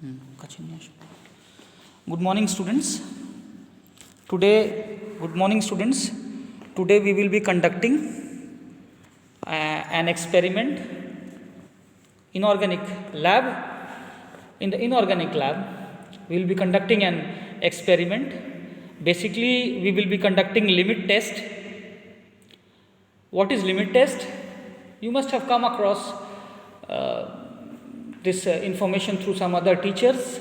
Good morning, students. Good morning, students. Today we will be conducting an experiment inorganic lab. In the inorganic lab, we will be conducting an experiment. Basically, we will be conducting limit test. What is limit test? You must have come across this information through some other teachers,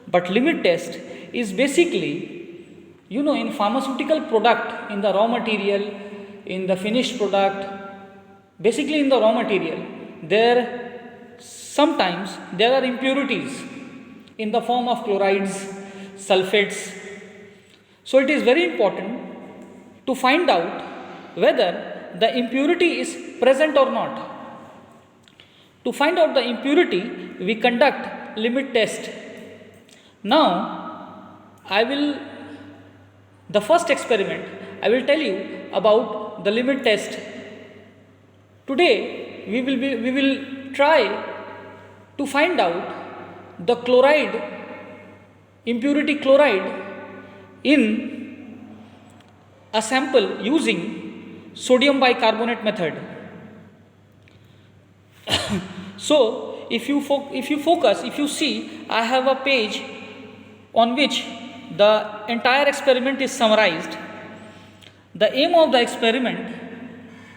but limit test is basically, in pharmaceutical product, in the raw material, in the finished product, basically in the raw material, sometimes there are impurities in the form of chlorides, sulfates. So it is very important to find out whether the impurity is present or not. To find out the impurity, we conduct limit test. Now, the first experiment, I will tell you about the limit test. Today, we will try to find out the chloride, impurity chloride in a sample using sodium bicarbonate method. So, if you see, I have a page on which the entire experiment is summarized. The aim of the experiment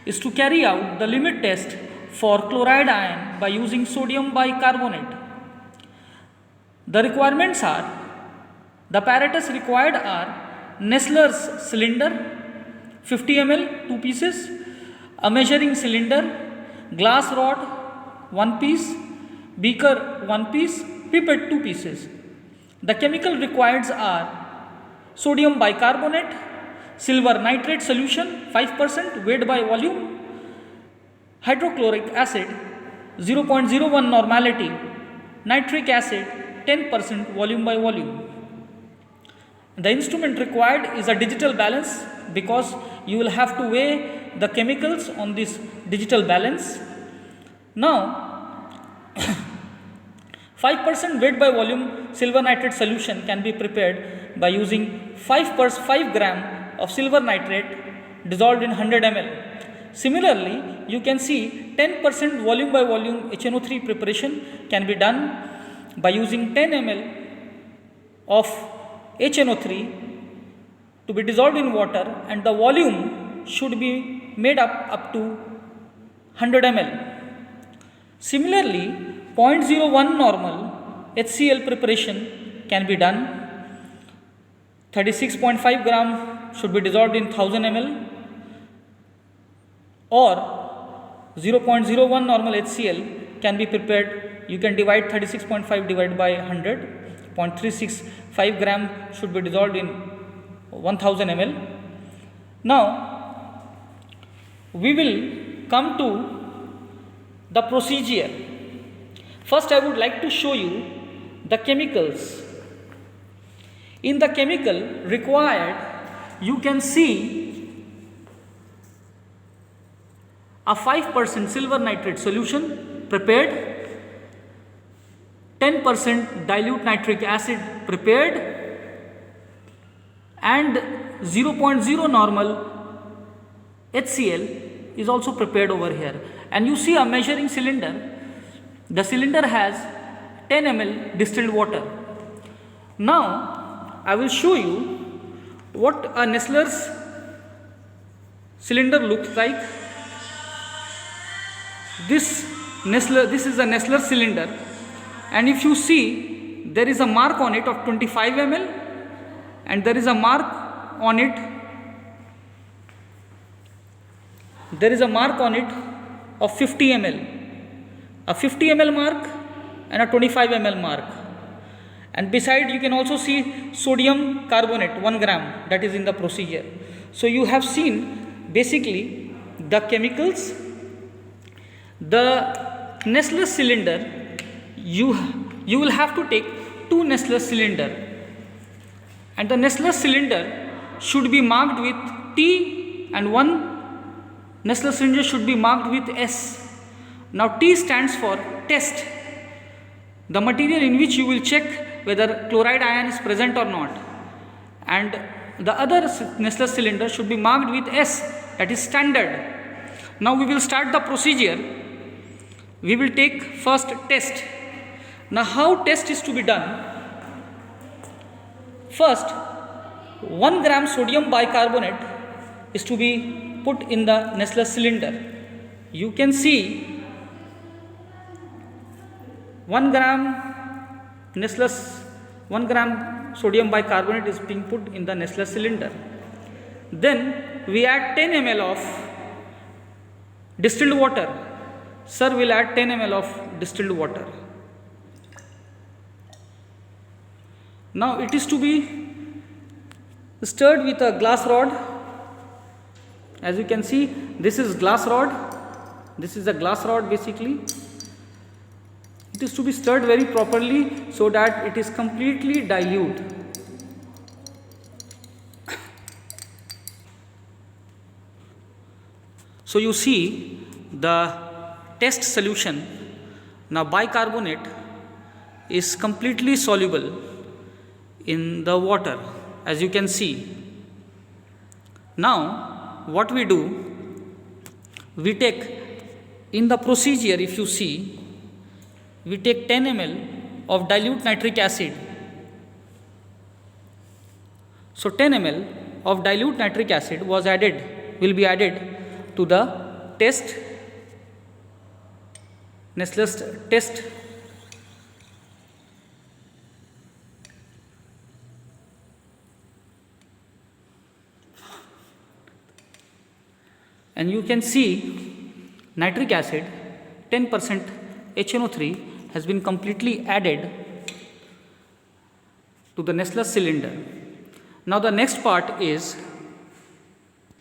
is to carry out the limit test for chloride ion by using sodium bicarbonate. The requirements are, the apparatus required are Nessler's cylinder, 50 ml, 2 pieces, a measuring cylinder, glass rod, 1 piece, beaker 1 piece, pipette 2 pieces. The chemical required are sodium bicarbonate, silver nitrate solution 5% weighed by volume, hydrochloric acid 0.01 normality, nitric acid 10% volume by volume. The instrument required is a digital balance because you will have to weigh the chemicals on this digital balance. Now, 5% weight by volume silver nitrate solution can be prepared by using 5 gram of silver nitrate dissolved in 100 ml. Similarly, you can see 10% volume by volume HNO3 preparation can be done by using 10 ml of HNO3 to be dissolved in water, and the volume should be made up to 100 ml. Similarly, 0.01 normal HCl preparation can be done. 36.5 gram should be dissolved in 1000 ml, or 0.01 normal HCl can be prepared. You can divide 36.5 divided by 100. 0.365 gram should be dissolved in 1000 ml. Now, we will come to the procedure. First, I would like to show you the chemicals. In the chemical required, you can see a 5% silver nitrate solution prepared, 10% dilute nitric acid prepared, and 0.0 normal HCl is also prepared over here. And you see a measuring cylinder. The cylinder has 10 ml distilled water. Now, I will show you what a Nessler's cylinder looks like. This is a Nessler cylinder, and if you see, there is a mark on it of 25 ml, and there is a mark on it. There is a mark on it of 50 ml. A 50 ml mark and a 25 ml mark, and beside you can also see sodium carbonate 1 gram, that is in the procedure. So you have seen basically the chemicals. The Nessler cylinder, you will have to take 2 Nessler cylinder, and the Nessler cylinder should be marked with T, and 1 Nessler cylinder should be marked with S. Now T stands for test. the material in which you will check whether chloride ion is present or not, and the other Nestlé cylinder should be marked with S, that is standard. Now we will start the procedure. We will take first test. Now how test is to be done? First, 1 gram sodium bicarbonate is to be put in the Nestlé cylinder. You can see 1 gram Nestlé 1 gram sodium bicarbonate is being put in the Nestlé cylinder. Then we add 10 ml of distilled water. Sir will add 10 ml of distilled water. Now it is to be stirred with a glass rod. As you can see, this is glass rod. This is a glass rod basically. It is to be stirred very properly so that it is completely dilute. So you see the test solution. Now bicarbonate is completely soluble in the water, as you can see. Now what we do, we take in the procedure, if you see, we take 10 ml of dilute nitric acid. So 10 ml of dilute nitric acid will be added to the test, Nestlé's test. And you can see nitric acid 10% HNO3 has been completely added to the Nestlé cylinder. Now the next part is,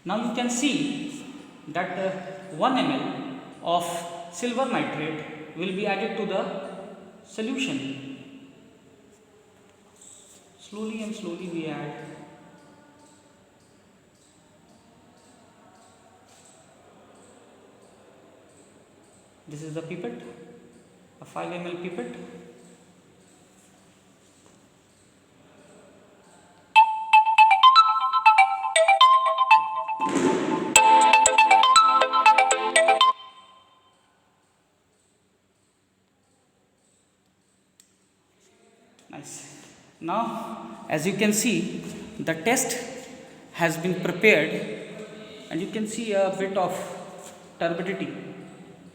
now you can see that 1 ml of silver nitrate will be added to the solution. Slowly and slowly we add. This is the pipette, a 5 ml pipette. Nice. Now, as you can see, the test has been prepared, and you can see a bit of turbidity,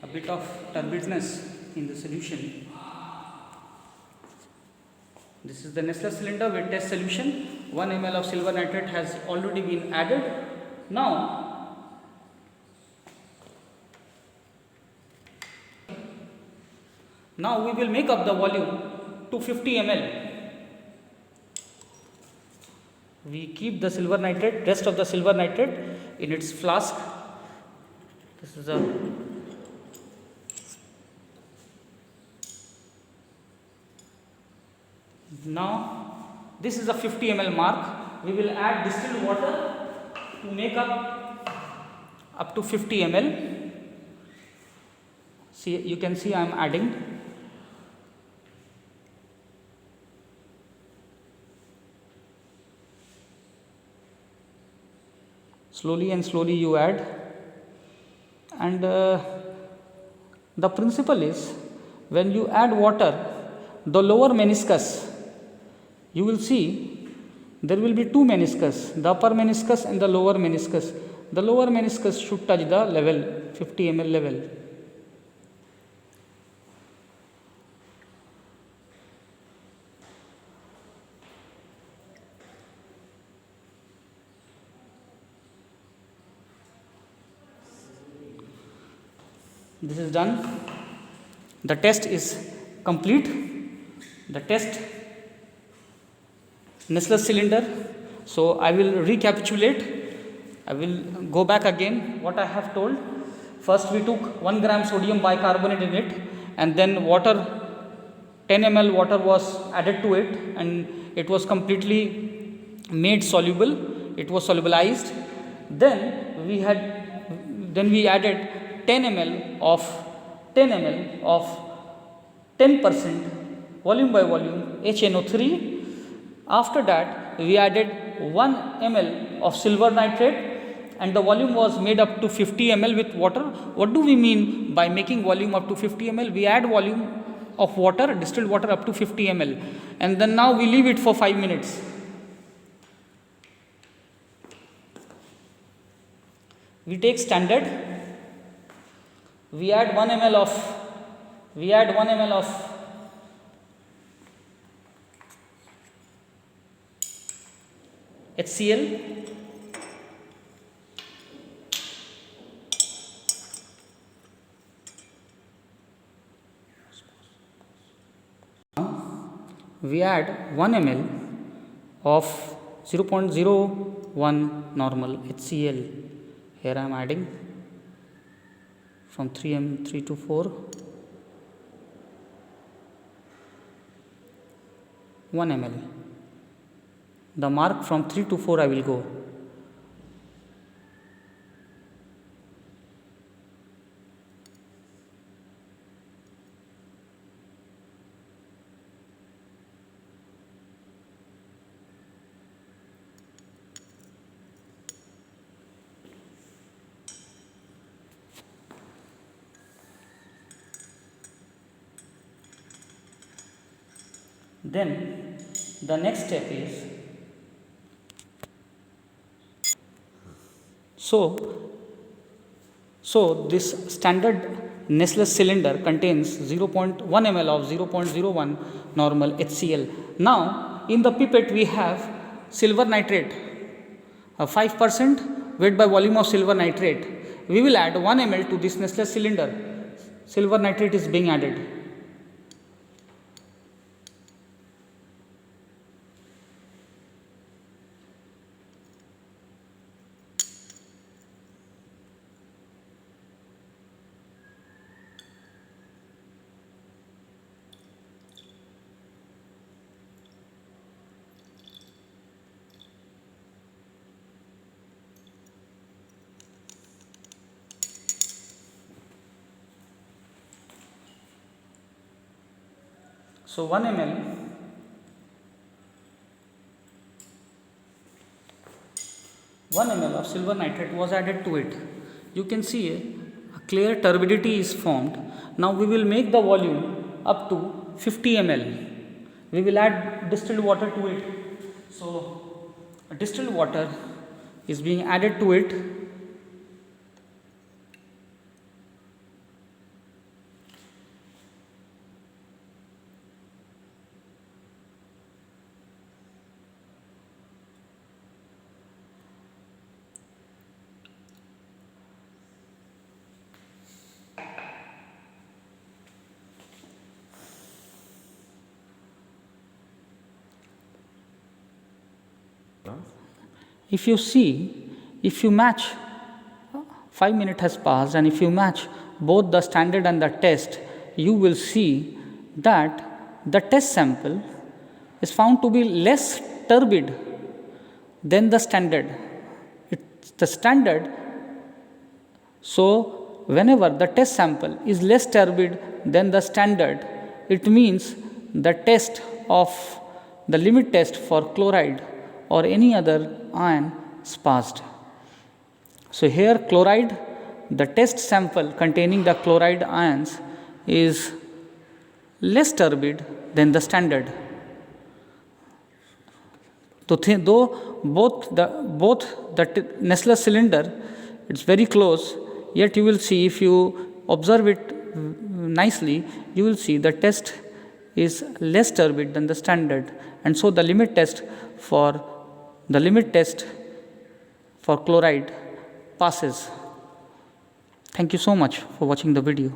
a bit of turbidness in the solution. This is the Nestlé cylinder with test solution. 1 ml of silver nitrate has already been added. Now we will make up the volume to 50 ml. We keep the silver nitrate, rest of the silver nitrate in its flask. This is a now this is a 50 ml mark. We will add distilled water to make up to 50 ml. See, you can see I am adding. Slowly and slowly you add, and the principle is, when you add water, the lower meniscus, you will see there will be two meniscus, the upper meniscus and the lower meniscus. The lower meniscus should touch the level, 50 ml level. This is done. The test is complete. The test Nestlé cylinder. So I will recapitulate. I will go back again what I have told. First we took 1 gram sodium bicarbonate in it, and then water, 10 ml water was added to it, and it was completely made soluble. It was solubilized. Then we added 10 ml of 10% volume by volume HNO3. After that we added 1 ml of silver nitrate and the volume was made up to 50 ml with water. What do we mean by making volume up to 50 ml? We add volume of water, distilled water up to 50 ml, and then now we leave it for 5 minutes. We take standard, we add 1 ml of HCl, we add 1 ml of 0.01 normal HCl. Here I am adding from 3 to 4, 1 ml. The mark from 3 to 4 I will go. Then the next step is, so this standard Nestle cylinder contains 0.1 ml of 0.01 normal HCl. Now in the pipette we have silver nitrate, 5% weight by volume of silver nitrate. We will add 1 ml to this Nestle cylinder. Silver nitrate is being added. So 1 ml of silver nitrate was added to it. You can see a clear turbidity is formed. Now we will make the volume up to 50 ml. We will add distilled water to it. So distilled water is being added to it. If you see, if you match, 5 minutes has passed, and if you match both the standard and the test, you will see that the test sample is found to be less turbid than the standard. It's the standard. So whenever the test sample is less turbid than the standard, it means the test of the limit test for chloride or any other ion is passed. So here chloride, the test sample containing the chloride ions is less turbid than the standard. Though both the Nestle cylinder, it's very close, yet you will see, if you observe it nicely, you will see the test is less turbid than the standard, and so the limit test for chloride passes. Thank you so much for watching the video.